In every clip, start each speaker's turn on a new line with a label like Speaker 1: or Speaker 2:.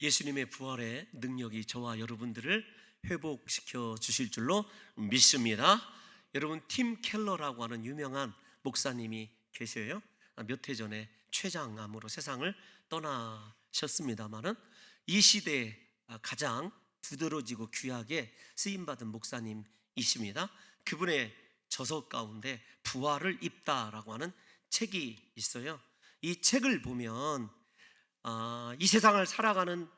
Speaker 1: 예수님의 부활의 능력이 저와 여러분들을 회복시켜 주실 줄로 믿습니다. 여러분, 팀 켈러라고 하는 유명한 목사님이 계셔요. 몇 해 전에 췌장암으로 세상을 떠나셨습니다마는 이 시대에 가장 두드러지고 귀하게 쓰임받은 목사님이십니다. 그분의 저서 가운데 부활을 입다라고 하는 책이 있어요. 이 책을 보면 이 세상을 살아가는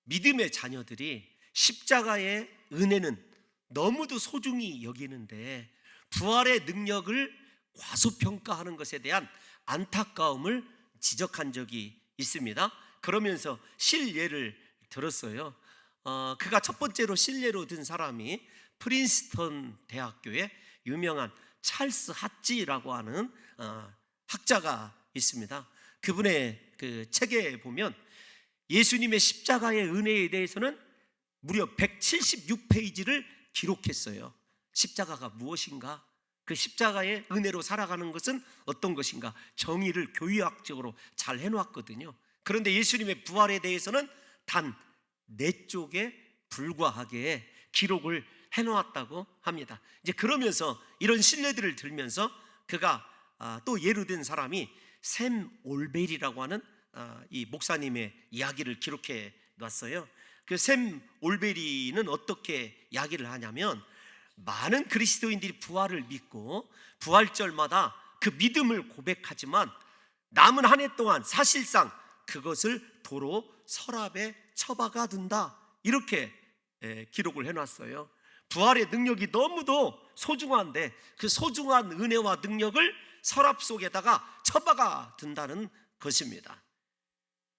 Speaker 1: 믿음의 자녀들이 십자가의 은혜는 너무도 소중히 여기는데 부활의 능력을 과소평가하는 것에 대한 안타까움을 지적한 적이 있습니다. 그러면서 실예를 들었어요. 그가 첫 번째로 실례로 든 사람이 프린스턴 대학교의 유명한 찰스 핫지라고 하는 학자가 있습니다. 그분의 그 책에 보면 예수님의 십자가의 은혜에 대해서는 무려 176페이지를 기록했어요. 십자가가 무엇인가? 그 십자가의 은혜로 살아가는 것은 어떤 것인가? 정의를 교육학적으로 잘 해놓았거든요. 그런데 예수님의 부활에 대해서는 단 4쪽에 불과하게 기록을 해놓았다고 합니다. 이제 그러면서 이런 신뢰들을 들면서 그가 또 예로 든 사람이 샘 올베리라고 하는 이 목사님의 이야기를 기록해 놨어요. 그 샘 올베리는 어떻게 이야기를 하냐면 많은 그리스도인들이 부활을 믿고 부활절마다 그 믿음을 고백하지만 남은 한 해 동안 사실상 그것을 도로 서랍에 처박아 둔다, 이렇게 기록을 해놨어요. 부활의 능력이 너무도 소중한데 그 소중한 은혜와 능력을 서랍 속에다가 처박아 둔다는 것입니다.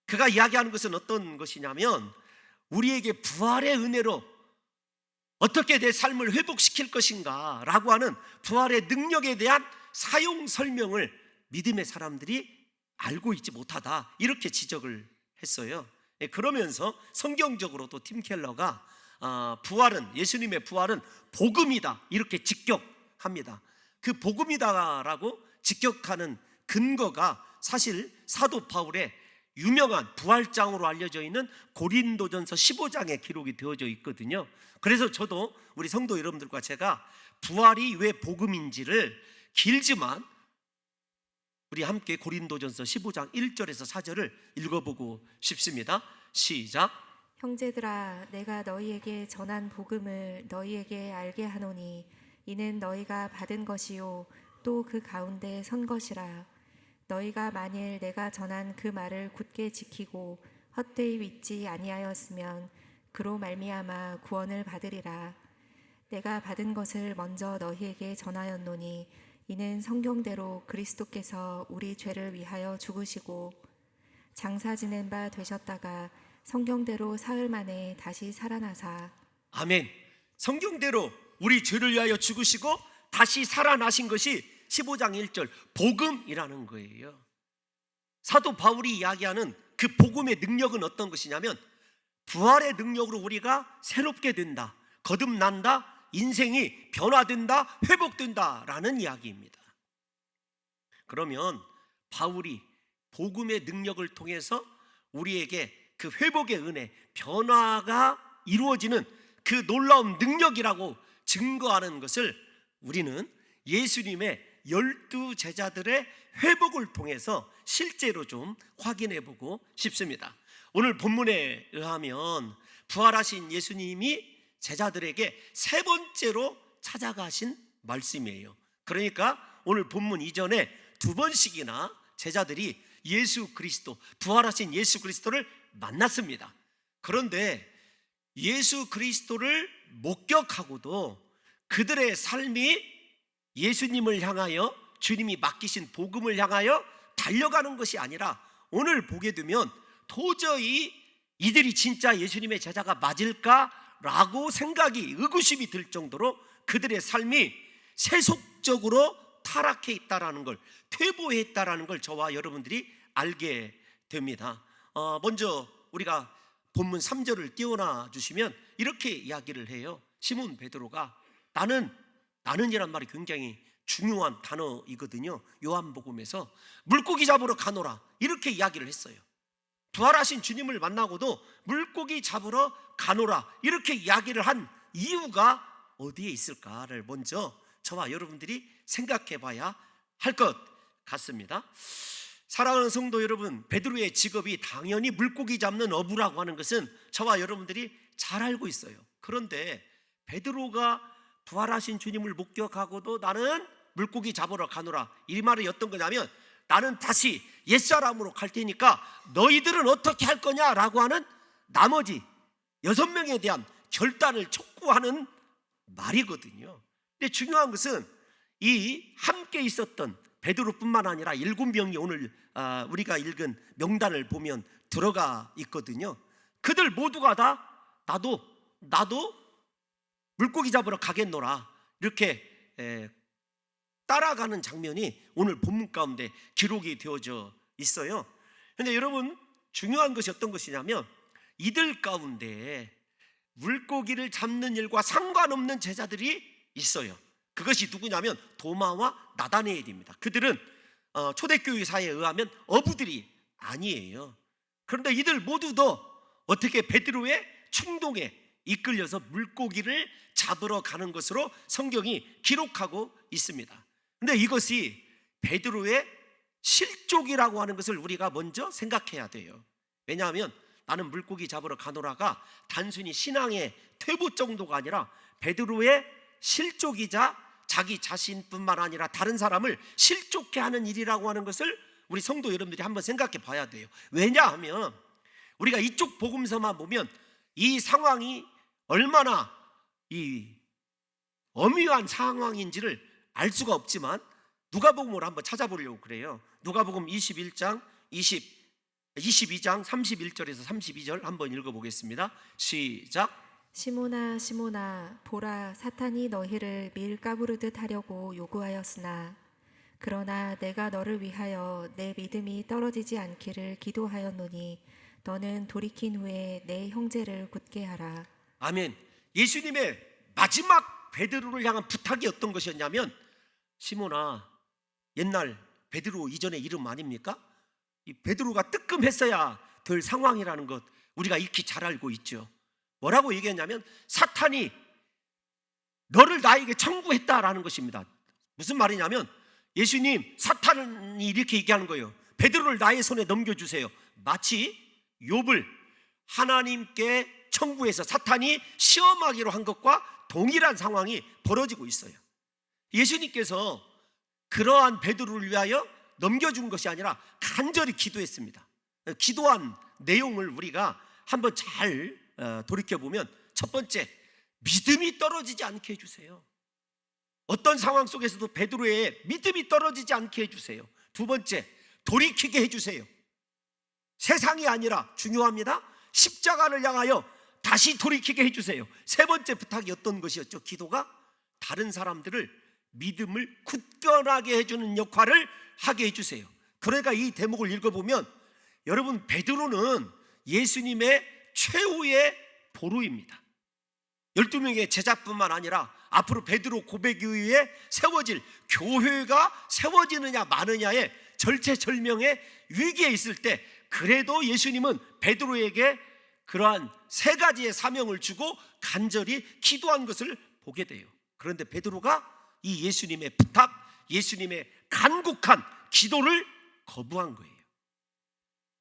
Speaker 1: 그가 이야기하는 것은 어떤 것이냐면 우리에게 부활의 은혜로 어떻게 내 삶을 회복시킬 것인가 라고 하는 부활의 능력에 대한 사용 설명을 믿음의 사람들이 알고 있지 못하다, 이렇게 지적을 했어요. 그러면서 성경적으로도 팀 켈러가 부활은, 예수님의 부활은 복음이다, 이렇게 직격합니다. 그 복음이다라고 직격하는 근거가 사실 사도 바울의 유명한 부활장으로 알려져 있는 고린도전서 15장에 기록이 되어져 있거든요. 그래서 저도 우리 성도 여러분들과 제가 부활이 왜 복음인지를 길지만 우리 함께 고린도전서 15장 1절에서 4절을 읽어보고 싶습니다. 시작.
Speaker 2: 형제들아, 내가 너희에게 전한 복음을 너희에게 알게 하노니 이는 너희가 받은 것이요 또 그 가운데 선 것이라. 너희가 만일 내가 전한 그 말을 굳게 지키고 헛되이 믿지 아니하였으면 그로 말미암아 구원을 받으리라. 내가 받은 것을 먼저 너희에게 전하였노니 이는 성경대로 그리스도께서 우리 죄를 위하여 죽으시고 장사 지낸 바 되셨다가 성경대로 사흘 만에 다시 살아나사.
Speaker 1: 아멘. 성경대로 우리 죄를 위하여 죽으시고 다시 살아나신 것이 15장 1절 복음이라는 거예요. 사도 바울이 이야기하는 그 복음의 능력은 어떤 것이냐면 부활의 능력으로 우리가 새롭게 된다, 거듭난다, 인생이 변화된다, 회복된다라는 이야기입니다. 그러면 바울이 복음의 능력을 통해서 우리에게 그 회복의 은혜, 변화가 이루어지는 그 놀라운 능력이라고 증거하는 것을 우리는 예수님의 12 제자들의 회복을 통해서 실제로 좀 확인해 보고 싶습니다. 오늘 본문에 의하면 부활하신 예수님이 제자들에게 3번째로 찾아가신 말씀이에요. 그러니까 오늘 본문 이전에 2번씩이나 제자들이 예수 그리스도, 부활하신 예수 그리스도를 만났습니다. 그런데 예수 그리스도를 목격하고도 그들의 삶이 예수님을 향하여, 주님이 맡기신 복음을 향하여 달려가는 것이 아니라 오늘 보게 되면 도저히 이들이 진짜 예수님의 제자가 맞을까라고 생각이, 의구심이 들 정도로 그들의 삶이 세속적으로 타락해 있다라는 걸, 퇴보해 있다라는 걸 저와 여러분들이 알게 됩니다. 먼저 우리가 본문 3절을 띄워놔 주시면 이렇게 이야기를 해요. 시몬 베드로가 나는이란 말이 굉장히 중요한 단어이거든요. 요한복음에서 물고기 잡으러 가노라, 이렇게 이야기를 했어요. 부활하신 주님을 만나고도 물고기 잡으러 가노라 이렇게 이야기를 한 이유가 어디에 있을까를 먼저 저와 여러분들이 생각해 봐야 할 것 같습니다. 사랑하는 성도 여러분, 베드로의 직업이 당연히 물고기 잡는 어부라고 하는 것은 저와 여러분들이 잘 알고 있어요. 그런데 베드로가 부활하신 주님을 목격하고도 나는 물고기 잡으러 가노라, 이 말이 어떤 거냐면 나는 다시 옛사람으로 갈 테니까 너희들은 어떻게 할 거냐라고 하는 나머지 6명에 대한 결단을 촉구하는 말이거든요. 근데 중요한 것은 이 함께 있었던 베드로뿐만 아니라 7명이 오늘 우리가 읽은 명단을 보면 들어가 있거든요. 그들 모두가 다 나도 물고기 잡으러 가겠노라 이렇게 따라가는 장면이 오늘 본문 가운데 기록이 되어져 있어요. 그런데 여러분, 중요한 것이 어떤 것이냐면 이들 가운데 물고기를 잡는 일과 상관없는 제자들이 있어요. 그것이 누구냐면 도마와 나다네엘입니다. 그들은 초대교회사에 의하면 어부들이 아니에요. 그런데 이들 모두도 어떻게 베드로의 충동에 이끌려서 물고기를 잡으러 가는 것으로 성경이 기록하고 있습니다. 그런데 이것이 베드로의 실족이라고 하는 것을 우리가 먼저 생각해야 돼요. 왜냐하면 나는 물고기 잡으러 가노라가 단순히 신앙의 퇴보 정도가 아니라 베드로의 실족이자 자기 자신뿐만 아니라 다른 사람을 실족해 하는 일이라고 하는 것을 우리 성도 여러분들이 한번 생각해 봐야 돼요. 왜냐하면 우리가 이쪽 복음서만 보면 이 상황이 얼마나 이 엄위한 상황인지를 알 수가 없지만 누가복음을 한번 찾아보려고 그래요. 누가복음 22장 31절에서 32절 한번 읽어보겠습니다. 시작.
Speaker 2: 시몬아 시몬아 보라 사탄이 너희를 밀가부르듯 하려고 요구하였으나 그러나 내가 너를 위하여 내 믿음이 떨어지지 않기를 기도하였노니 너는 돌이킨 후에 내 형제를 굳게 하라.
Speaker 1: 아멘. 예수님의 마지막 베드로를 향한 부탁이 어떤 것이었냐면 시몬아, 옛날 베드로 이전의 이름 아닙니까? 이 베드로가 뜨끔했어야 될 상황이라는 것 우리가 익히 잘 알고 있죠. 뭐라고 얘기했냐면 사탄이 너를 나에게 청구했다라는 것입니다. 무슨 말이냐면 예수님, 사탄이 이렇게 얘기하는 거예요. 베드로를 나의 손에 넘겨주세요. 마치 욥을 하나님께 청구해서 사탄이 시험하기로 한 것과 동일한 상황이 벌어지고 있어요. 예수님께서 그러한 베드로를 위하여 넘겨준 것이 아니라 간절히 기도했습니다. 기도한 내용을 우리가 한번 잘 돌이켜보면 첫 번째, 믿음이 떨어지지 않게 해주세요. 어떤 상황 속에서도 베드로의 믿음이 떨어지지 않게 해주세요. 두 번째, 돌이키게 해주세요. 세상이 아니라 중요합니다. 십자가를 향하여 다시 돌이키게 해주세요. 세 번째 부탁이 어떤 것이었죠? 기도가 다른 사람들을 믿음을 굳건하게 해주는 역할을 하게 해주세요. 그러니까 이 대목을 읽어보면 여러분, 베드로는 예수님의 최후의 보루입니다. 12명의 제자뿐만 아니라 앞으로 베드로 고백 이후에 세워질 교회가 세워지느냐 마느냐의 절체절명의 위기에 있을 때 그래도 예수님은 베드로에게 그러한 세 가지의 사명을 주고 간절히 기도한 것을 보게 돼요. 그런데 베드로가 이 예수님의 부탁, 예수님의 간곡한 기도를 거부한 거예요.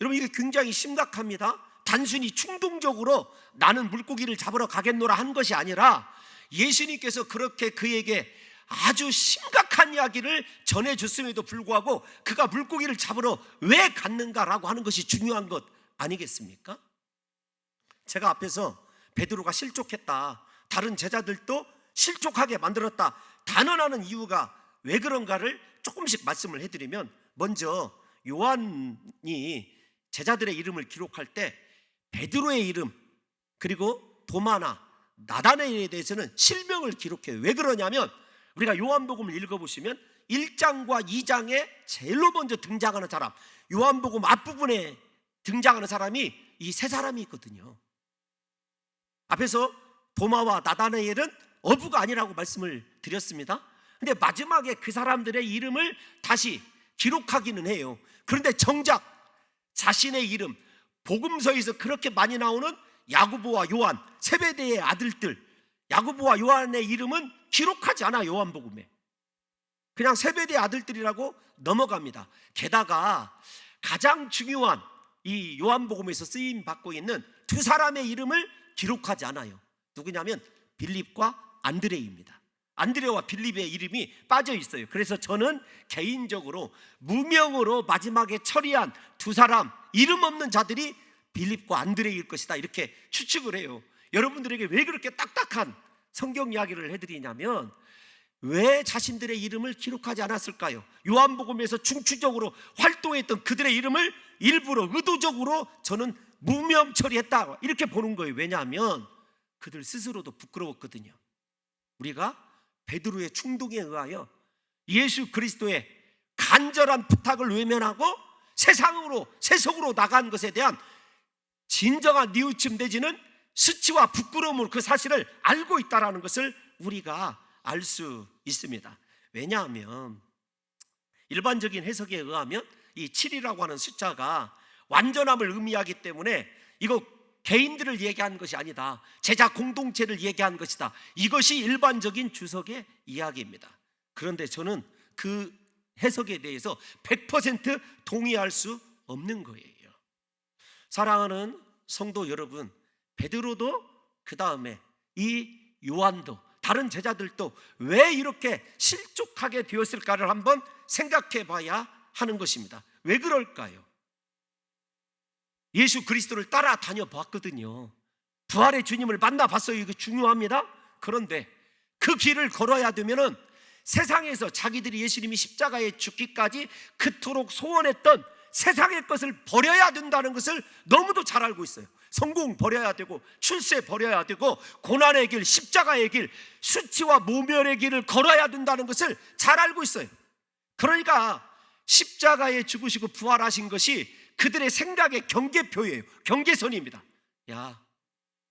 Speaker 1: 여러분, 이게 굉장히 심각합니다. 단순히 충동적으로 나는 물고기를 잡으러 가겠노라 한 것이 아니라 예수님께서 그렇게 그에게 아주 심각한 이야기를 전해줬음에도 불구하고 그가 물고기를 잡으러 왜 갔는가라고 하는 것이 중요한 것 아니겠습니까? 제가 앞에서 베드로가 실족했다, 다른 제자들도 실족하게 만들었다 단언하는 이유가 왜 그런가를 조금씩 말씀을 해드리면, 먼저 요한이 제자들의 이름을 기록할 때 베드로의 이름 그리고 도마나 나다네엘에 대해서는 실명을 기록해요. 왜 그러냐면 우리가 요한복음을 읽어보시면 1장과 2장에 제일로 먼저 등장하는 사람, 요한복음 앞부분에 등장하는 사람이 이 세 사람이 있거든요. 앞에서 도마와 나다네엘은 어부가 아니라고 말씀을 드렸습니다. 근데 마지막에 그 사람들의 이름을 다시 기록하기는 해요. 그런데 정작 자신의 이름 복음서에서 그렇게 많이 나오는 야고보와 요한, 세베대의 아들들, 야고보와 요한의 이름은 기록하지 않아. 요한복음에 그냥 세베대의 아들들이라고 넘어갑니다. 게다가 가장 중요한 이 요한복음에서 쓰임 받고 있는 두 사람의 이름을 기록하지 않아요. 누구냐면 빌립과 안드레입니다. 안드레와 빌립의 이름이 빠져 있어요. 그래서 저는 개인적으로 무명으로 마지막에 처리한 두 사람, 이름 없는 자들이 빌립과 안드레일 것이다, 이렇게 추측을 해요. 여러분들에게 왜 그렇게 딱딱한 성경 이야기를 해드리냐면, 왜 자신들의 이름을 기록하지 않았을까요? 요한복음에서 중추적으로 활동했던 그들의 이름을 일부러 의도적으로 저는 무명 처리했다, 이렇게 보는 거예요. 왜냐하면 그들 스스로도 부끄러웠거든요. 우리가 베드로의 충동에 의하여 예수 그리스도의 간절한 부탁을 외면하고 세속으로 나간 것에 대한 진정한 뉘우침 내지는 수치와 부끄러움으로 그 사실을 알고 있다는 것을 우리가 알 수 있습니다. 왜냐하면 일반적인 해석에 의하면 이 7이라고 하는 숫자가 완전함을 의미하기 때문에 이거 개인들을 얘기하는 것이 아니다, 제자 공동체를 얘기하는 것이다, 이것이 일반적인 주석의 이야기입니다. 그런데 저는 그 해석에 대해서 100% 동의할 수 없는 거예요. 사랑하는 성도 여러분, 베드로도 그 다음에 이 요한도 다른 제자들도 왜 이렇게 실족하게 되었을까를 한번 생각해 봐야 하는 것입니다. 왜 그럴까요? 예수 그리스도를 따라다녀 봤거든요. 부활의 주님을 만나봤어요. 이거 중요합니다. 그런데 그 길을 걸어야 되면은 세상에서 자기들이 예수님이 십자가에 죽기까지 그토록 소원했던 세상의 것을 버려야 된다는 것을 너무도 잘 알고 있어요. 성공 버려야 되고, 출세 버려야 되고, 고난의 길, 십자가의 길, 수치와 모멸의 길을 걸어야 된다는 것을 잘 알고 있어요. 그러니까 십자가에 죽으시고 부활하신 것이 그들의 생각의 경계표예요. 경계선입니다. 야,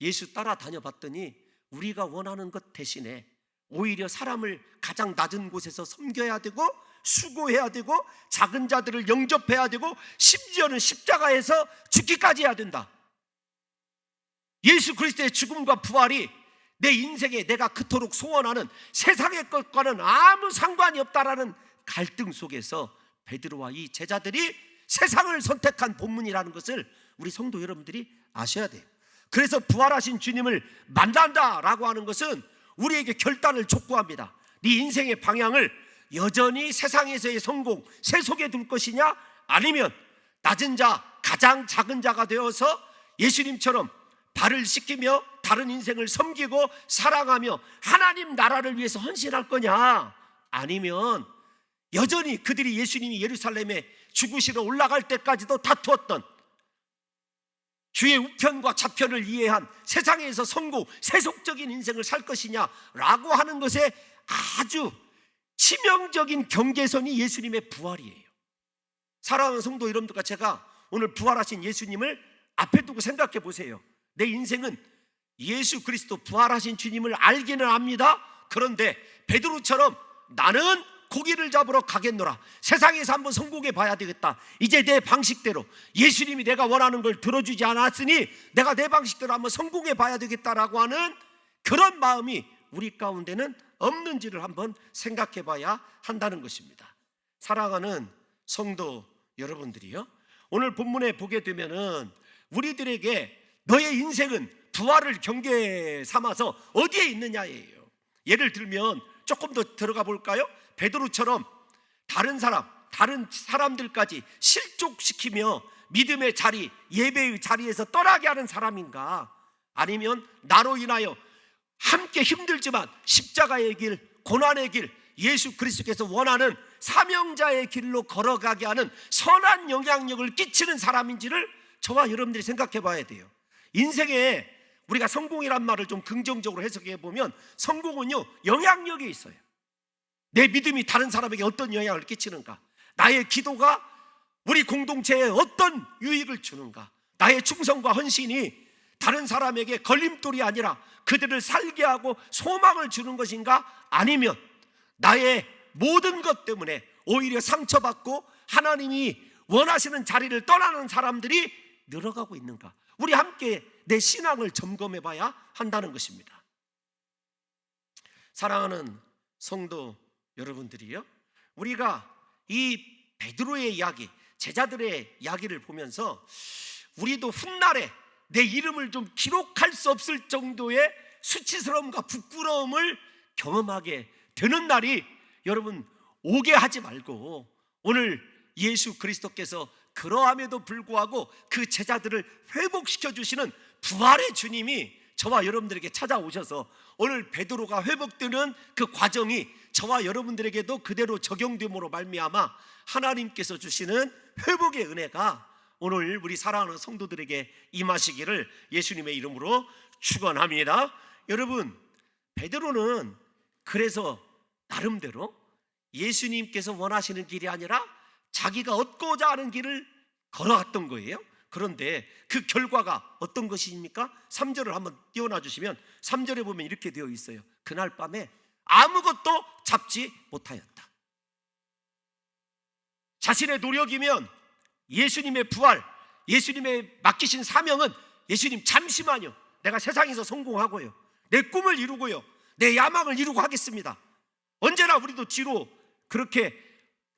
Speaker 1: 예수 따라다녀 봤더니 우리가 원하는 것 대신에 오히려 사람을 가장 낮은 곳에서 섬겨야 되고, 수고해야 되고, 작은 자들을 영접해야 되고, 심지어는 십자가에서 죽기까지 해야 된다. 예수 그리스도의 죽음과 부활이 내 인생에 내가 그토록 소원하는 세상의 것과는 아무 상관이 없다라는 갈등 속에서 베드로와 이 제자들이 세상을 선택한 본문이라는 것을 우리 성도 여러분들이 아셔야 돼요. 그래서 부활하신 주님을 만난다라고 하는 것은 우리에게 결단을 촉구합니다. 네 인생의 방향을 여전히 세상에서의 성공, 세속에 둘 것이냐, 아니면 낮은 자, 가장 작은 자가 되어서 예수님처럼 발을 씻기며 다른 인생을 섬기고 사랑하며 하나님 나라를 위해서 헌신할 거냐, 아니면 여전히 그들이 예수님이 예루살렘에 죽으시러 올라갈 때까지도 다투었던 주의 우편과 좌편을 이해한 세상에서 성공, 세속적인 인생을 살 것이냐라고 하는 것에 아주 치명적인 경계선이 예수님의 부활이에요. 사랑하는 성도 여러분들과 제가 오늘 부활하신 예수님을 앞에 두고 생각해 보세요. 내 인생은 예수 그리스도 부활하신 주님을 알기는 압니다. 그런데 베드로처럼 나는 고기를 잡으러 가겠노라, 세상에서 한번 성공해 봐야 되겠다, 이제 내 방식대로 예수님이 내가 원하는 걸 들어주지 않았으니 내가 내 방식대로 한번 성공해 봐야 되겠다라고 하는 그런 마음이 우리 가운데는 없는지를 한번 생각해 봐야 한다는 것입니다. 사랑하는 성도 여러분들이요, 오늘 본문에 보게 되면은 우리들에게 너의 인생은 부활을 경계 삼아서 어디에 있느냐예요. 예를 들면 조금 더 들어가 볼까요? 베드로처럼 다른 사람들까지 실족시키며 믿음의 자리, 예배의 자리에서 떠나게 하는 사람인가, 아니면 나로 인하여 함께 힘들지만 십자가의 길, 고난의 길, 예수 그리스도께서 원하는 사명자의 길로 걸어가게 하는 선한 영향력을 끼치는 사람인지를 저와 여러분들이 생각해 봐야 돼요. 인생에 우리가 성공이란 말을 좀 긍정적으로 해석해 보면, 성공은요, 영향력이 있어요. 내 믿음이 다른 사람에게 어떤 영향을 끼치는가, 나의 기도가 우리 공동체에 어떤 유익을 주는가, 나의 충성과 헌신이 다른 사람에게 걸림돌이 아니라 그들을 살게 하고 소망을 주는 것인가, 아니면 나의 모든 것 때문에 오히려 상처받고 하나님이 원하시는 자리를 떠나는 사람들이 늘어가고 있는가? 우리 함께 내 신앙을 점검해 봐야 한다는 것입니다. 사랑하는 성도 여러분들이요, 우리가 이 베드로의 이야기, 제자들의 이야기를 보면서 우리도 훗날에 내 이름을 좀 기록할 수 없을 정도의 수치스러움과 부끄러움을 경험하게 되는 날이 여러분 오게 하지 말고, 오늘 예수 그리스도께서 그러함에도 불구하고 그 제자들을 회복시켜 주시는 부활의 주님이 저와 여러분들에게 찾아오셔서 오늘 베드로가 회복되는 그 과정이 저와 여러분들에게도 그대로 적용됨으로 말미암아 하나님께서 주시는 회복의 은혜가 오늘 우리 사랑하는 성도들에게 임하시기를 예수님의 이름으로 축원합니다. 여러분, 베드로는 그래서 나름대로 예수님께서 원하시는 길이 아니라 자기가 얻고자 하는 길을 걸어갔던 거예요. 그런데 그 결과가 어떤 것입니까? 3절을 한번 띄워놔 주시면 3절에 보면 이렇게 되어 있어요. 그날 밤에 아무것도 잡지 못하였다. 자신의 노력이면 예수님의 부활, 예수님의 맡기신 사명은 예수님 잠시만요, 내가 세상에서 성공하고요, 내 꿈을 이루고요, 내 야망을 이루고 하겠습니다. 언제나 우리도 뒤로 그렇게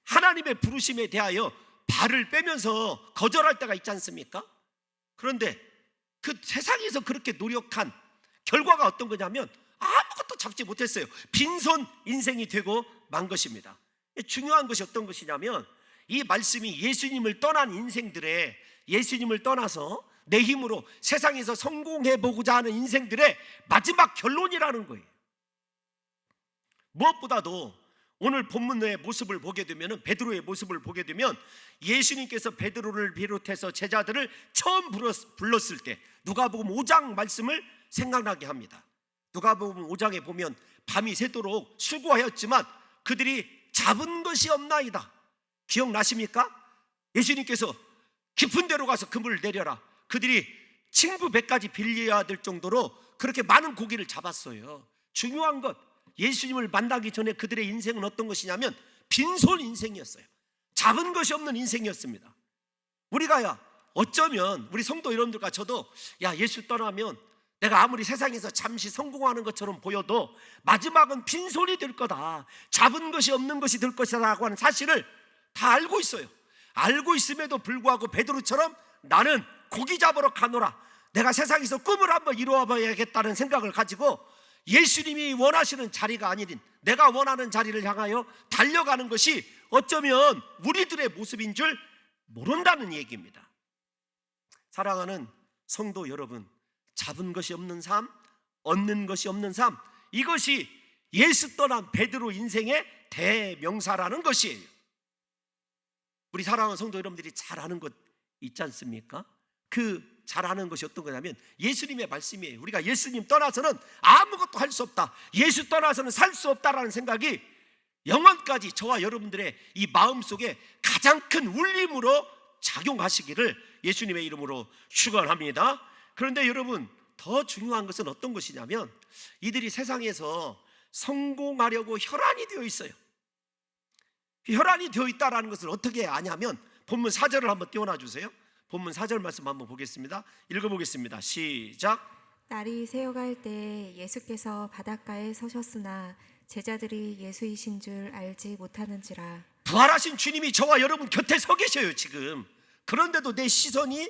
Speaker 1: 하나님의 부르심에 대하여 발을 빼면서 거절할 때가 있지 않습니까? 그런데 그 세상에서 그렇게 노력한 결과가 어떤 거냐면 아무것도 잡지 못했어요. 빈손 인생이 되고 만 것입니다. 중요한 것이 어떤 것이냐면 이 말씀이 예수님을 떠난 인생들의, 예수님을 떠나서 내 힘으로 세상에서 성공해 보고자 하는 인생들의 마지막 결론이라는 거예요. 무엇보다도 오늘 본문의 모습을 보게 되면, 베드로의 모습을 보게 되면 예수님께서 베드로를 비롯해서 제자들을 처음 불렀을 때 누가복음 5장 말씀을 생각나게 합니다. 누가복음 5장에 보면 밤이 새도록 수고하였지만 그들이 잡은 것이 없나이다. 기억나십니까? 예수님께서 깊은 데로 가서 그물을 내려라. 그들이 친구 배까지 빌려야 될 정도로 그렇게 많은 고기를 잡았어요. 중요한 것, 예수님을 만나기 전에 그들의 인생은 어떤 것이냐면 빈손 인생이었어요. 잡은 것이 없는 인생이었습니다. 우리가 어쩌면 우리 성도 여러분들과 저도 예수 떠나면 내가 아무리 세상에서 잠시 성공하는 것처럼 보여도 마지막은 빈손이 될 거다, 잡은 것이 없는 것이 될 것이라고 하는 사실을 다 알고 있어요. 알고 있음에도 불구하고 베드로처럼 나는 고기 잡으러 가노라, 내가 세상에서 꿈을 한번 이루어 봐야겠다는 생각을 가지고 예수님이 원하시는 자리가 아닌 내가 원하는 자리를 향하여 달려가는 것이 어쩌면 우리들의 모습인 줄 모른다는 얘기입니다. 사랑하는 성도 여러분, 잡은 것이 없는 삶, 얻는 것이 없는 삶, 이것이 예수 떠난 베드로 인생의 대명사라는 것이에요. 우리 사랑하는 성도 여러분들이 잘 아는 것 있지 않습니까? 그 잘 아는 것이 어떤 거냐면 예수님의 말씀이에요. 우리가 예수님 떠나서는 아무것도 할 수 없다, 예수 떠나서는 살 수 없다라는 생각이 영원까지 저와 여러분들의 이 마음속에 가장 큰 울림으로 작용하시기를 예수님의 이름으로 축원합니다. 그런데 여러분, 더 중요한 것은 어떤 것이냐면 이들이 세상에서 성공하려고 혈안이 되어 있어요. 혈안이 되어 있다는 것을 어떻게 아냐면 본문 4절을 한번 띄워놔 주세요. 본문 4절 말씀 한번 보겠습니다. 읽어보겠습니다. 시작.
Speaker 2: 날이 새어갈 때 예수께서 바닷가에 서셨으나 제자들이 예수이신 줄 알지 못하는지라.
Speaker 1: 부활하신 주님이 저와 여러분 곁에 서 계셔요 지금. 그런데도 내 시선이,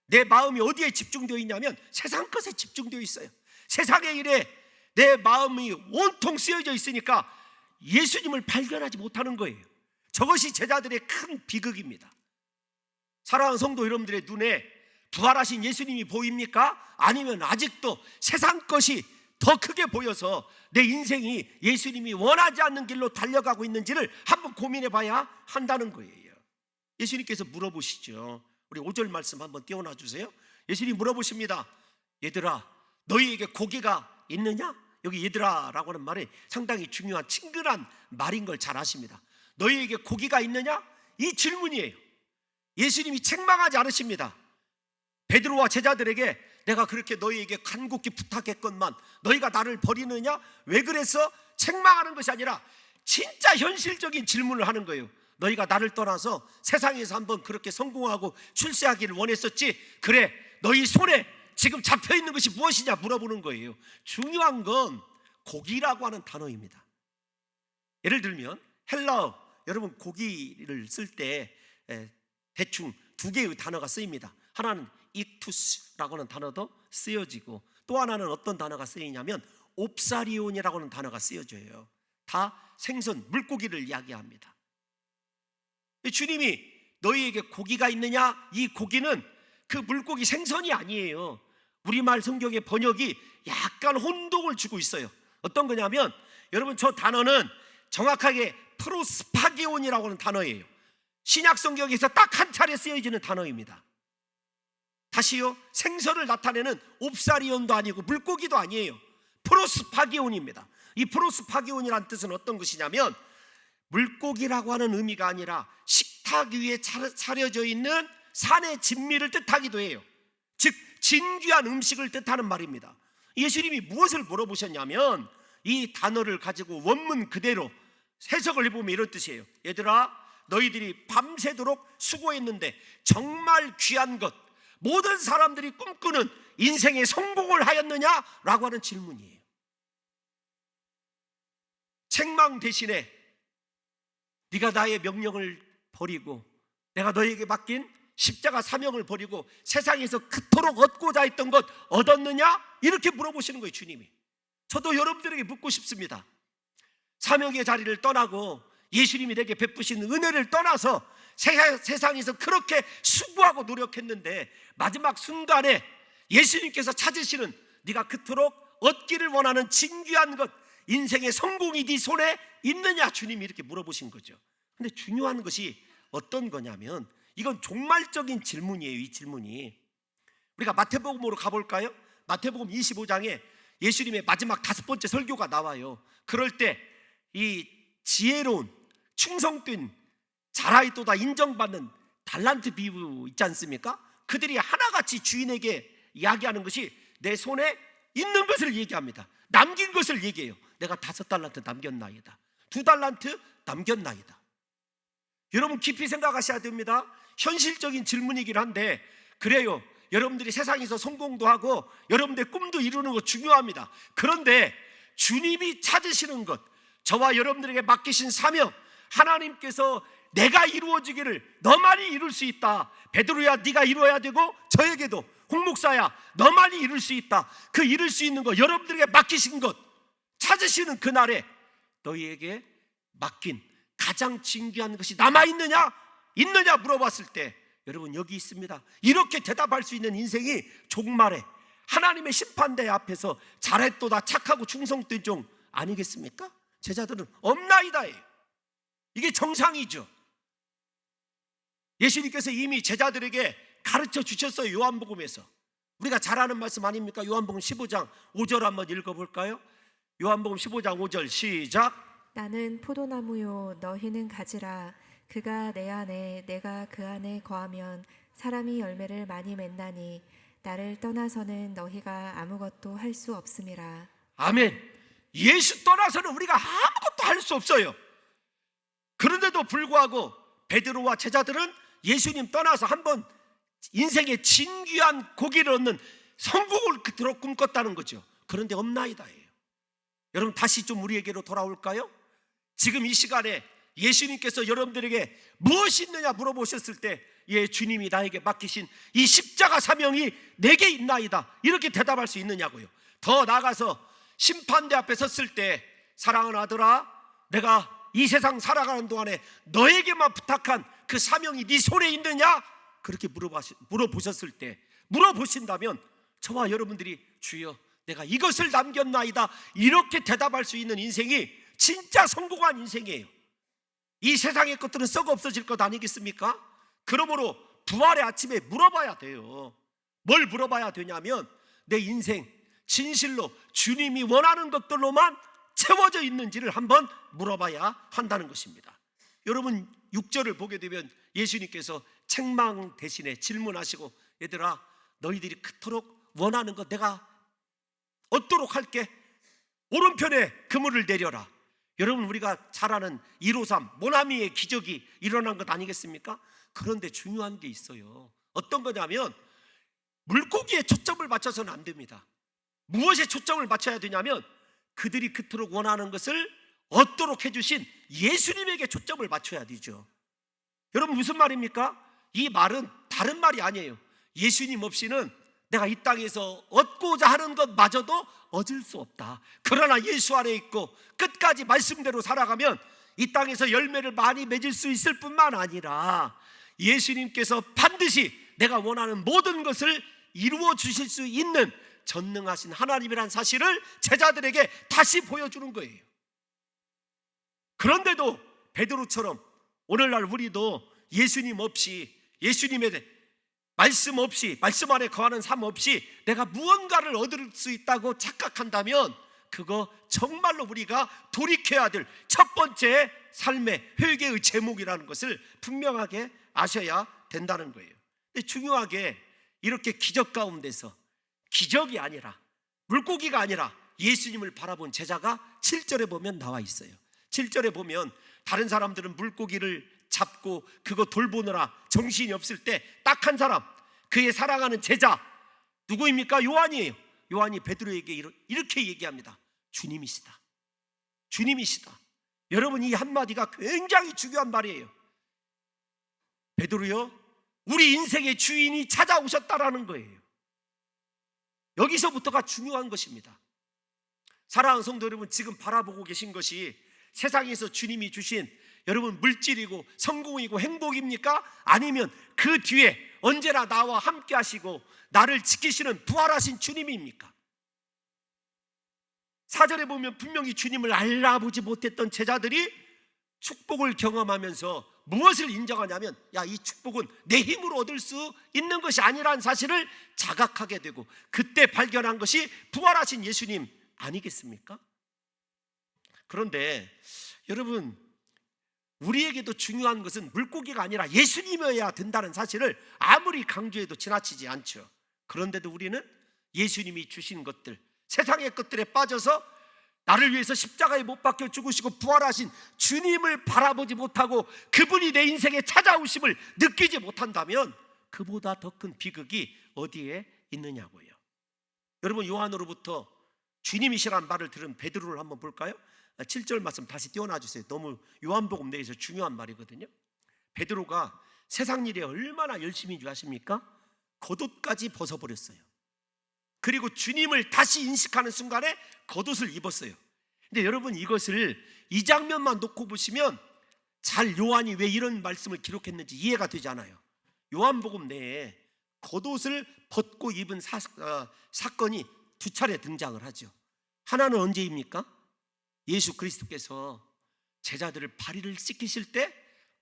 Speaker 1: 내 마음이 어디에 집중되어 있냐면 세상 것에 집중되어 있어요. 세상의 일에 내 마음이 온통 쓰여져 있으니까 예수님을 발견하지 못하는 거예요. 저것이 제자들의 큰 비극입니다. 사랑하는 성도 여러분들의 눈에 부활하신 예수님이 보입니까? 아니면 아직도 세상 것이 더 크게 보여서 내 인생이 예수님이 원하지 않는 길로 달려가고 있는지를 한번 고민해 봐야 한다는 거예요. 예수님께서 물어보시죠. 우리 5절 말씀 한번 띄워놔 주세요. 예수님이 물어보십니다. 얘들아, 너희에게 고기가 있느냐? 여기 얘들아라고 하는 말이 상당히 중요한 친근한 말인 걸 잘 아십니다. 너희에게 고기가 있느냐? 이 질문이에요. 예수님이 책망하지 않으십니다. 베드로와 제자들에게 내가 그렇게 너희에게 간곡히 부탁했건만 너희가 나를 버리느냐? 왜 그래서 책망하는 것이 아니라 진짜 현실적인 질문을 하는 거예요. 너희가 나를 떠나서 세상에서 한번 그렇게 성공하고 출세하기를 원했었지. 그래, 너희 손에 지금 잡혀있는 것이 무엇이냐 물어보는 거예요. 중요한 건 고기라고 하는 단어입니다. 예를 들면 헬라어, 여러분 고기를 쓸 때 대충 두 개의 단어가 쓰입니다. 하나는 익투스라고 하는 단어도 쓰여지고, 또 하나는 어떤 단어가 쓰이냐면 옵사리온이라고 하는 단어가 쓰여져요. 다 생선, 물고기를 이야기합니다. 주님이 너희에게 고기가 있느냐? 이 고기는 그 물고기 생선이 아니에요. 우리말 성경의 번역이 약간 혼동을 주고 있어요. 어떤 거냐면, 여러분 저 단어는 정확하게 프로스파기온이라고 하는 단어예요. 신약 성경에서 딱 한 차례 쓰여지는 단어입니다. 다시요, 생선을 나타내는 옵사리온도 아니고 물고기도 아니에요. 프로스파기온입니다. 이 프로스파기온이라는 뜻은 어떤 것이냐면, 물고기라고 하는 의미가 아니라 식탁 위에 차려져 있는 산의 진미를 뜻하기도 해요. 즉 진귀한 음식을 뜻하는 말입니다. 예수님이 무엇을 물어보셨냐면, 이 단어를 가지고 원문 그대로 해석을 해보면 이런 뜻이에요. 얘들아, 너희들이 밤새도록 수고했는데 정말 귀한 것, 모든 사람들이 꿈꾸는 인생의 성공을 하였느냐? 라고 하는 질문이에요. 책망 대신에 네가 나의 명령을 버리고 내가 너에게 맡긴 십자가 사명을 버리고 세상에서 그토록 얻고자 했던 것 얻었느냐? 이렇게 물어보시는 거예요, 주님이. 저도 여러분들에게 묻고 싶습니다. 사명의 자리를 떠나고 예수님이 내게 베푸신 은혜를 떠나서 세상에서 그렇게 수고하고 노력했는데 마지막 순간에 예수님께서 찾으시는 네가 그토록 얻기를 원하는 진귀한 것, 인생의 성공이 네 손에 있느냐? 주님이 이렇게 물어보신 거죠. 근데 중요한 것이 어떤 거냐면, 이건 종말적인 질문이에요. 이 질문이, 우리가 마태복음으로 가볼까요? 마태복음 25장에 예수님의 마지막 5번째 설교가 나와요. 그럴 때 이 지혜로운 충성된 잘하였도다 인정받는 달란트 비유 있지 않습니까? 그들이 하나같이 주인에게 이야기하는 것이 내 손에 있는 것을 얘기합니다. 남긴 것을 얘기해요. 내가 5달란트 남겼나이다, 2달란트 남겼나이다. 여러분 깊이 생각하셔야 됩니다. 현실적인 질문이긴 한데, 그래요, 여러분들이 세상에서 성공도 하고 여러분들의 꿈도 이루는 거 중요합니다. 그런데 주님이 찾으시는 것, 저와 여러분들에게 맡기신 사명, 하나님께서 내가 이루어지기를 너만이 이룰 수 있다, 베드로야 네가 이루어야 되고, 저에게도 홍목사야 너만이 이룰 수 있다, 그 이룰 수 있는 것, 여러분들에게 맡기신 것 찾으시는 그날에 너희에게 맡긴 가장 진귀한 것이 남아있느냐? 있느냐 물어봤을 때, 여러분 여기 있습니다, 이렇게 대답할 수 있는 인생이 종말에 하나님의 심판대 앞에서 잘했도다 착하고 충성된 종 아니겠습니까? 제자들은 없나이다예요. 이게 정상이죠. 예수님께서 이미 제자들에게 가르쳐 주셨어요. 요한복음에서 우리가 잘 아는 말씀 아닙니까? 요한복음 15장 5절 한번 읽어볼까요? 요한복음 15장 5절 시작.
Speaker 2: 나는 포도나무요 너희는 가지라. 그가 내 안에 내가 그 안에 거하면 사람이 열매를 많이 맺나니 나를 떠나서는 너희가 아무것도 할 수 없음이라.
Speaker 1: 아멘. 예수 떠나서는 우리가 아무것도 할 수 없어요. 그런데도 불구하고 베드로와 제자들은 예수님 떠나서 한번 인생의 진귀한 고기를 얻는 성공을 그토록 꿈꿨다는 거죠. 그런데 없나이다예요. 여러분 다시 좀 우리에게로 돌아올까요? 지금 이 시간에 예수님께서 여러분들에게 무엇이 있느냐 물어보셨을 때, 예, 주님이 나에게 맡기신 이 십자가 사명이 내게 있나이다, 이렇게 대답할 수 있느냐고요. 더 나아가서 심판대 앞에 섰을 때, 사랑하는 아들아, 내가 이 세상 살아가는 동안에 너에게만 부탁한 그 사명이 네 손에 있느냐? 그렇게 물어보셨을 때, 물어보신다면 저와 여러분들이 주여 내가 이것을 남겼나이다, 이렇게 대답할 수 있는 인생이 진짜 성공한 인생이에요. 이 세상의 것들은 썩어 없어질 것 아니겠습니까? 그러므로 부활의 아침에 물어봐야 돼요. 뭘 물어봐야 되냐면, 내 인생 진실로 주님이 원하는 것들로만 채워져 있는지를 한번 물어봐야 한다는 것입니다. 여러분 6절을 보게 되면 예수님께서 책망 대신에 질문하시고, 얘들아 너희들이 그토록 원하는 것 내가 얻도록 할게. 오른편에 그물을 내려라. 여러분, 우리가 잘 아는 153 모나미의 기적이 일어난 것 아니겠습니까? 그런데 중요한 게 있어요. 어떤 거냐면 물고기에 초점을 맞춰서는 안 됩니다. 무엇에 초점을 맞춰야 되냐면 그들이 그토록 원하는 것을 얻도록 해주신 예수님에게 초점을 맞춰야 되죠. 여러분, 무슨 말입니까? 이 말은 다른 말이 아니에요. 예수님 없이는 내가 이 땅에서 얻고자 하는 것마저도 얻을 수 없다. 그러나 예수 안에 있고 끝까지 말씀대로 살아가면 이 땅에서 열매를 많이 맺을 수 있을 뿐만 아니라 예수님께서 반드시 내가 원하는 모든 것을 이루어 주실 수 있는 전능하신 하나님이란 사실을 제자들에게 다시 보여주는 거예요. 그런데도 베드로처럼 오늘날 우리도 예수님 없이, 예수님의 말씀 없이, 말씀 안에 거하는 삶 없이 내가 무언가를 얻을 수 있다고 착각한다면 그거 정말로 우리가 돌이켜야 될 첫 번째 삶의 회개의 제목이라는 것을 분명하게 아셔야 된다는 거예요. 근데 중요하게 이렇게 기적 가운데서, 기적이 아니라, 물고기가 아니라 예수님을 바라본 제자가 7절에 보면 나와 있어요. 7절에 보면 다른 사람들은 물고기를 잡고 그거 돌보느라 정신이 없을 때 딱 한 사람, 그의 사랑하는 제자 누구입니까? 요한이에요. 요한이 베드로에게 이렇게 얘기합니다. 주님이시다. 주님이시다. 여러분, 이 한마디가 굉장히 중요한 말이에요. 베드로요, 우리 인생의 주인이 찾아오셨다라는 거예요. 여기서부터가 중요한 것입니다. 사랑하는 성도 여러분, 지금 바라보고 계신 것이 세상에서 주님이 주신 여러분 물질이고 성공이고 행복입니까? 아니면 그 뒤에 언제나 나와 함께 하시고 나를 지키시는 부활하신 주님입니까? 4절에 보면 분명히 주님을 알아보지 못했던 제자들이 축복을 경험하면서 무엇을 인정하냐면, 야, 이 축복은 내 힘으로 얻을 수 있는 것이 아니라는 사실을 자각하게 되고, 그때 발견한 것이 부활하신 예수님 아니겠습니까? 그런데 여러분, 우리에게도 중요한 것은 물고기가 아니라 예수님이어야 된다는 사실을 아무리 강조해도 지나치지 않죠. 그런데도 우리는 예수님이 주신 것들, 세상의 것들에 빠져서 나를 위해서 십자가에 못 박혀 죽으시고 부활하신 주님을 바라보지 못하고 그분이 내 인생에 찾아오심을 느끼지 못한다면 그보다 더 큰 비극이 어디에 있느냐고요. 여러분, 요한으로부터 주님이시란 말을 들은 베드로를 한번 볼까요? 7절 말씀 다시 띄워놔 주세요. 너무 요한복음 내에서 중요한 말이거든요. 베드로가 세상 일에 얼마나 열심히 일하십니까? 겉옷까지 벗어버렸어요. 그리고 주님을 다시 인식하는 순간에 겉옷을 입었어요. 근데 여러분, 이것을 이 장면만 놓고 보시면 잘 요한이 왜 이런 말씀을 기록했는지 이해가 되지 않아요. 요한복음 내에 겉옷을 벗고 입은 사건이 두 차례 등장을 하죠. 하나는 언제입니까? 예수 그리스도께서 제자들을 발을 씻기실 때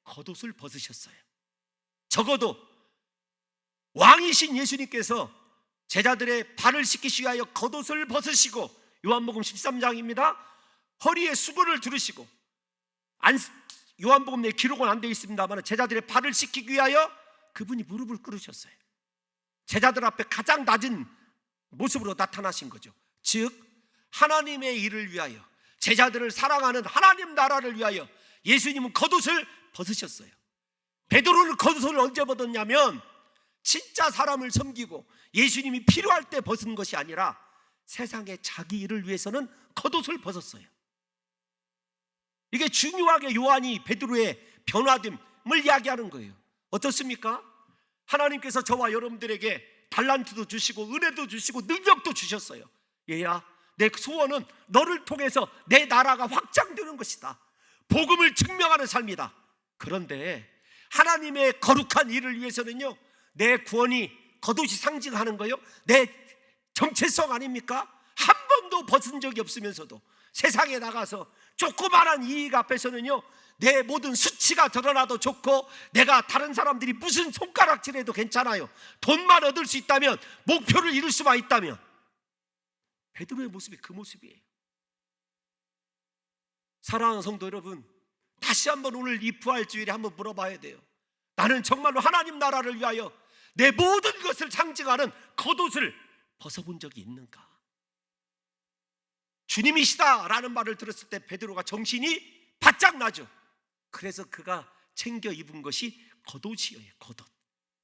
Speaker 1: 겉옷을 벗으셨어요. 적어도 왕이신 예수님께서 제자들의 발을 씻기시기 위하여 겉옷을 벗으시고, 요한복음 13장입니다. 허리에 수건을 두르시고, 요한복음 내에 기록은 안 되어 있습니다만 제자들의 발을 씻기기 위하여 그분이 무릎을 꿇으셨어요. 제자들 앞에 가장 낮은 모습으로 나타나신 거죠. 즉 하나님의 일을 위하여, 제자들을 사랑하는 하나님 나라를 위하여 예수님은 겉옷을 벗으셨어요. 베드로는 겉옷을 언제 벗었냐면 진짜 사람을 섬기고 예수님이 필요할 때 벗은 것이 아니라 세상의 자기 일을 위해서는 겉옷을 벗었어요. 이게 중요하게 요한이 베드로의 변화됨을 이야기하는 거예요. 어떻습니까? 하나님께서 저와 여러분들에게 달란트도 주시고 은혜도 주시고 능력도 주셨어요. 얘야, 내 소원은 너를 통해서 내 나라가 확장되는 것이다. 복음을 증명하는 삶이다. 그런데 하나님의 거룩한 일을 위해서는요, 내 구원이 겉옷이 상징하는 거요, 내 정체성 아닙니까? 한 번도 벗은 적이 없으면서도 세상에 나가서 조그마한 이익 앞에서는요, 내 모든 수치가 드러나도 좋고 내가 다른 사람들이 무슨 손가락질해도 괜찮아요. 돈만 얻을 수 있다면, 목표를 이룰 수만 있다면. 베드로의 모습이 그 모습이에요. 사랑하는 성도 여러분, 다시 한번 오늘 이 부활주일에 한번 물어봐야 돼요. 나는 정말로 하나님 나라를 위하여 내 모든 것을 상징하는 겉옷을 벗어본 적이 있는가? 주님이시다라는 말을 들었을 때 베드로가 정신이 바짝 나죠. 그래서 그가 챙겨 입은 것이 겉옷이에요. 겉옷.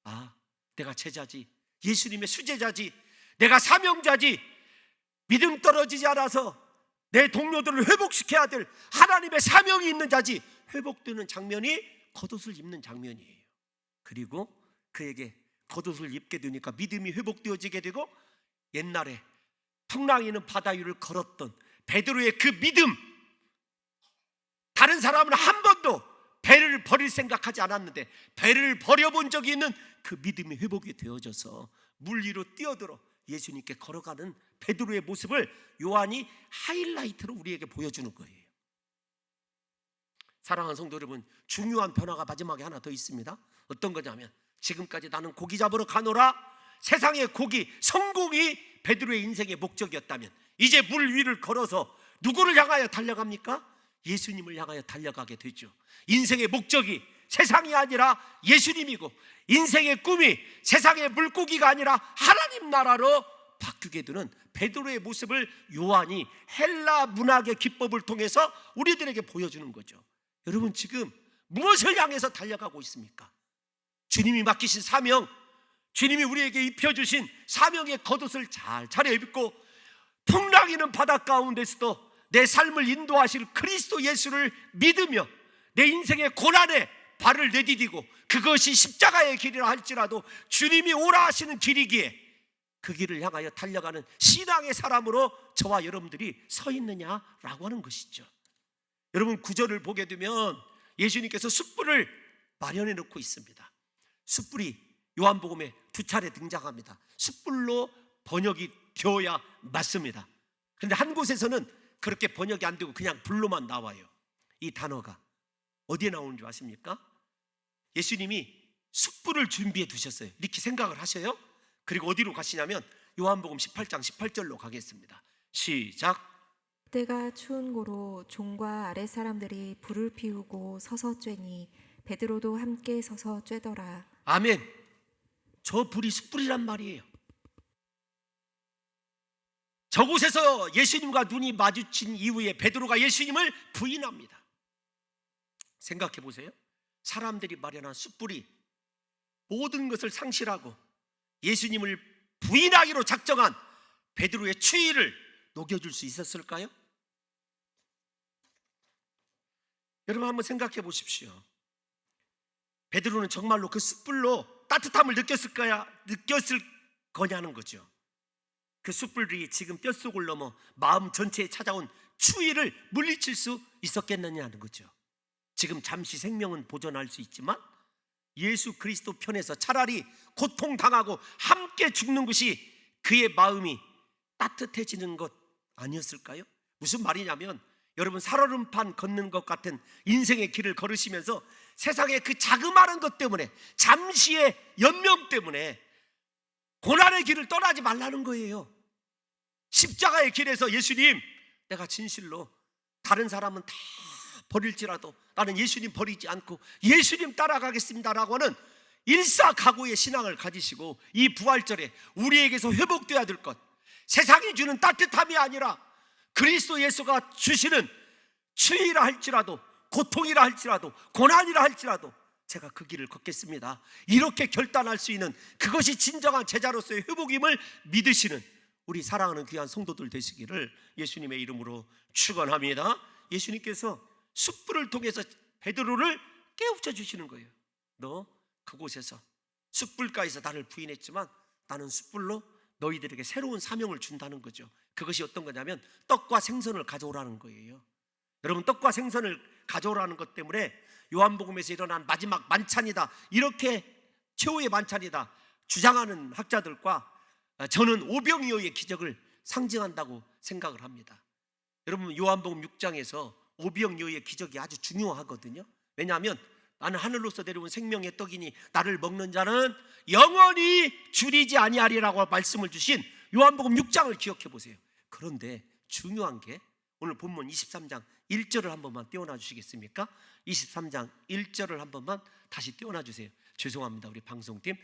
Speaker 1: 아, 내가 제자지, 예수님의 수제자지, 내가 사명자지, 믿음 떨어지지 않아서 내 동료들을 회복시켜야 될 하나님의 사명이 있는 자지, 회복되는 장면이 겉옷을 입는 장면이에요. 그리고 그에게 겉옷을 입게 되니까 믿음이 회복되어지게 되고, 옛날에 풍랑이는 바다 위를 걸었던 베드로의 그 믿음, 다른 사람은 한 번도 배를 버릴 생각하지 않았는데 배를 버려본 적이 있는 그 믿음이 회복이 되어져서 물 위로 뛰어들어 예수님께 걸어가는 베드로의 모습을 요한이 하이라이트로 우리에게 보여주는 거예요. 사랑하는 성도 여러분, 중요한 변화가 마지막에 하나 더 있습니다. 어떤 거냐면, 지금까지 나는 고기 잡으러 가노라, 세상의 고기, 성공이 베드로의 인생의 목적이었다면, 이제 물 위를 걸어서 누구를 향하여 달려갑니까? 예수님을 향하여 달려가게 되죠. 인생의 목적이 세상이 아니라 예수님이고, 인생의 꿈이 세상의 물고기가 아니라 하나님 나라로 바뀌게 되는 베드로의 모습을 요한이 헬라 문학의 기법을 통해서 우리들에게 보여주는 거죠. 여러분, 지금 무엇을 향해서 달려가고 있습니까? 주님이 맡기신 사명, 주님이 우리에게 입혀주신 사명의 겉옷을 잘 차려입고, 풍랑이는 바다 가운데서도 내 삶을 인도하실 그리스도 예수를 믿으며 내 인생의 고난에 발을 내디디고, 그것이 십자가의 길이라 할지라도 주님이 오라 하시는 길이기에 그 길을 향하여 달려가는 신앙의 사람으로 저와 여러분들이 서 있느냐라고 하는 것이죠. 여러분, 구절을 보게 되면 예수님께서 숯불을 마련해 놓고 있습니다. 숯불이 요한복음에 2차례 등장합니다. 숯불로 번역이 되어야 맞습니다. 그런데 한 곳에서는 그렇게 번역이 안 되고 그냥 불로만 나와요. 이 단어가 어디에 나오는 줄 아십니까? 예수님이 숯불을 준비해 두셨어요. 이렇게 생각을 하셔요. 그리고 어디로 가시냐면 요한복음 18장 18절로 가겠습니다. 시작.
Speaker 2: 때가 추운 고로 종과 아랫 사람들이 불을 피우고 서서 쬐니 베드로도 함께 서서 쬐더라.
Speaker 1: 아멘. 저 불이 숯불이란 말이에요. 저곳에서 예수님과 눈이 마주친 이후에 베드로가 예수님을 부인합니다. 생각해 보세요. 사람들이 마련한 숯불이 모든 것을 상실하고 예수님을 부인하기로 작정한 베드로의 추위를 녹여줄 수 있었을까요? 여러분, 한번 생각해 보십시오. 베드로는 정말로 그 숯불로 따뜻함을 느꼈을 거냐는 거죠. 그 숯불이 지금 뼛속을 넘어 마음 전체에 찾아온 추위를 물리칠 수 있었겠느냐는 거죠. 지금 잠시 생명은 보존할 수 있지만 예수 그리스도 편에서 차라리 고통당하고 함께 죽는 것이 그의 마음이 따뜻해지는 것 아니었을까요? 무슨 말이냐면, 여러분, 살얼음판 걷는 것 같은 인생의 길을 걸으시면서 세상의 그 자그마한 것 때문에, 잠시의 연명 때문에 고난의 길을 떠나지 말라는 거예요. 십자가의 길에서 예수님, 내가 진실로 다른 사람은 다 버릴지라도 나는 예수님 버리지 않고 예수님 따라가겠습니다라고 하는 일사각오의 신앙을 가지시고, 이 부활절에 우리에게서 회복되어야 될 것, 세상이 주는 따뜻함이 아니라 그리스도 예수가 주시는 추위라 할지라도, 고통이라 할지라도, 고난이라 할지라도 제가 그 길을 걷겠습니다, 이렇게 결단할 수 있는, 그것이 진정한 제자로서의 회복임을 믿으시는 우리 사랑하는 귀한 성도들 되시기를 예수님의 이름으로 축원합니다. 예수님께서 숯불을 통해서 베드로를 깨우쳐 주시는 거예요. 너 그곳에서 숯불가에서 나를 부인했지만 나는 숯불로 너희들에게 새로운 사명을 준다는 거죠. 그것이 어떤 거냐면 떡과 생선을 가져오라는 거예요. 여러분, 떡과 생선을 가져오라는 것 때문에 요한복음에서 일어난 마지막 만찬이다, 이렇게 최후의 만찬이다 주장하는 학자들과 저는 오병이어의 기적을 상징한다고 생각을 합니다. 여러분, 요한복음 6장에서 오병이어의 기적이 아주 중요하거든요. 왜냐하면 나는 하늘로서 내려온 생명의 떡이니 나를 먹는 자는 영원히 줄이지 아니하리라고 말씀을 주신 요한복음 6장을 기억해 보세요. 그런데 중요한 게 오늘 본문 23장 1절을 한 번만 띄워놔 주시겠습니까? 23장 1절을 한 번만 다시 띄워놔 주세요. 죄송합니다, 우리 방송팀.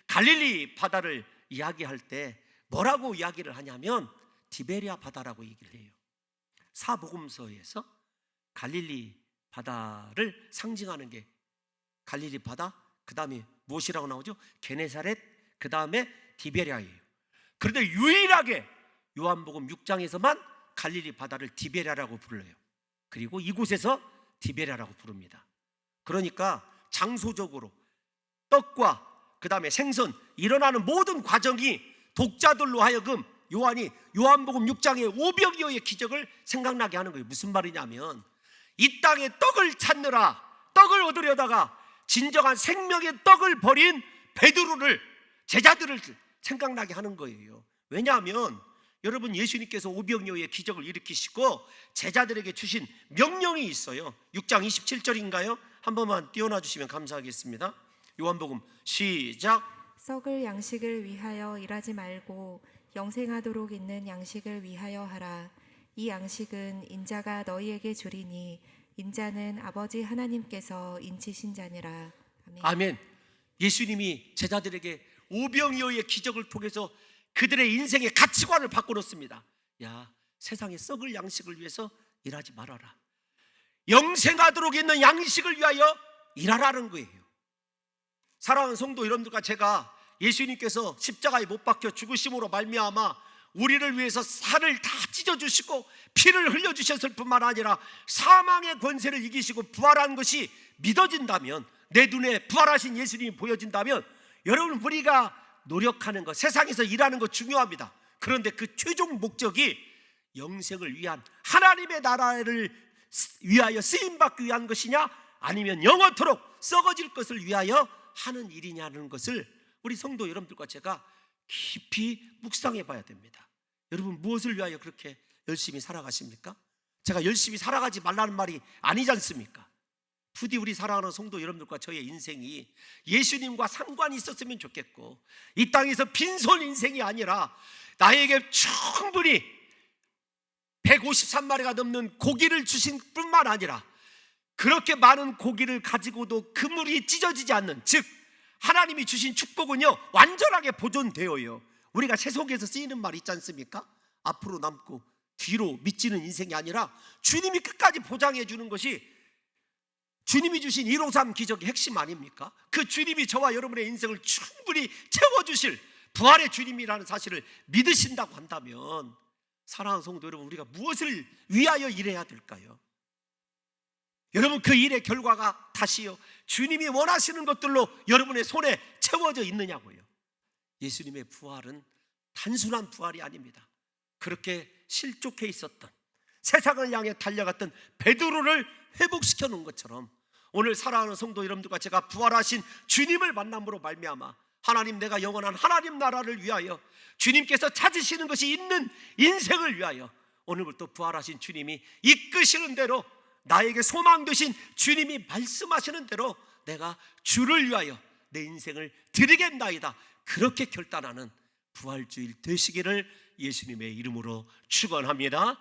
Speaker 1: 갈릴리 바다를 이야기할 때 뭐라고 이야기를 하냐면 디베리아 바다라고 얘기를 해요. 사복음서에서 갈릴리 바다를 상징하는 게 갈릴리 바다, 그 다음에 무엇이라고 나오죠? 게네사렛, 그 다음에 디베랴예요. 그런데 유일하게 요한복음 6장에서만 갈릴리 바다를 디베랴라고 불러요. 그리고 이곳에서 디베랴라고 부릅니다. 그러니까 장소적으로 떡과 그 다음에 생선 일어나는 모든 과정이 독자들로 하여금 요한이 요한복음 6장의 오병이어의 기적을 생각나게 하는 거예요. 무슨 말이냐면 이 땅에 떡을 찾느라 떡을 얻으려다가 진정한 생명의 떡을 버린 베드로를, 제자들을 생각나게 하는 거예요. 왜냐하면 여러분, 예수님께서 오병이어의 기적을 일으키시고 제자들에게 주신 명령이 있어요. 6장 27절인가요? 한 번만 띄워놔 주시면 감사하겠습니다. 요한복음 시작.
Speaker 2: 썩을 양식을 위하여 일하지 말고 영생하도록 있는 양식을 위하여 하라. 이 양식은 인자가 너희에게 주리니 인자는 아버지 하나님께서 인치신 자니라. 아멘.
Speaker 1: 아멘. 예수님이 제자들에게 오병이어의 기적을 통해서 그들의 인생의 가치관을 바꿔놓습니다. 야, 세상에 썩을 양식을 위해서 일하지 말아라. 영생하도록 있는 양식을 위하여 일하라는 거예요. 사랑하는 성도 여러분들과 제가 예수님께서 십자가에 못 박혀 죽으심으로 말미암아 우리를 위해서 살을 다 찢어주시고 피를 흘려주셨을 뿐만 아니라 사망의 권세를 이기시고 부활한 것이 믿어진다면, 내 눈에 부활하신 예수님이 보여진다면, 여러분, 우리가 노력하는 것, 세상에서 일하는 것 중요합니다. 그런데 그 최종 목적이 영생을 위한, 하나님의 나라를 위하여 쓰임받기 위한 것이냐, 아니면 영원토록 썩어질 것을 위하여 하는 일이냐는 것을 우리 성도 여러분들과 제가 깊이 묵상해 봐야 됩니다. 여러분, 무엇을 위하여 그렇게 열심히 살아가십니까? 제가 열심히 살아가지 말라는 말이 아니지 않습니까? 부디 우리 사랑하는 성도 여러분들과 저의 인생이 예수님과 상관이 있었으면 좋겠고, 이 땅에서 빈손 인생이 아니라 나에게 충분히 153마리가 넘는 고기를 주신 뿐만 아니라 그렇게 많은 고기를 가지고도 그물이 찢어지지 않는, 즉 하나님이 주신 축복은요 완전하게 보존되어요. 우리가 세속에서 쓰이는 말 있지 않습니까? 앞으로 남고 뒤로 미치는 인생이 아니라 주님이 끝까지 보장해 주는 것이 주님이 주신 153 기적의 핵심 아닙니까? 그 주님이 저와 여러분의 인생을 충분히 채워주실 부활의 주님이라는 사실을 믿으신다고 한다면, 사랑하는 성도 여러분, 우리가 무엇을 위하여 일해야 될까요? 여러분, 그 일의 결과가 다시요 주님이 원하시는 것들로 여러분의 손에 채워져 있느냐고요. 예수님의 부활은 단순한 부활이 아닙니다. 그렇게 실족해 있었던, 세상을 향해 달려갔던 베드로를 회복시켜 놓은 것처럼 오늘 사랑하는 성도 여러분들과 제가 부활하신 주님을 만남으로 말미암아 하나님, 내가 영원한 하나님 나라를 위하여 주님께서 찾으시는 것이 있는 인생을 위하여 오늘부터 부활하신 주님이 이끄시는 대로, 나에게 소망 되신 주님이 말씀하시는 대로 내가 주를 위하여 내 인생을 드리겠나이다, 그렇게 결단하는 부활주일 되시기를 예수님의 이름으로 축원합니다.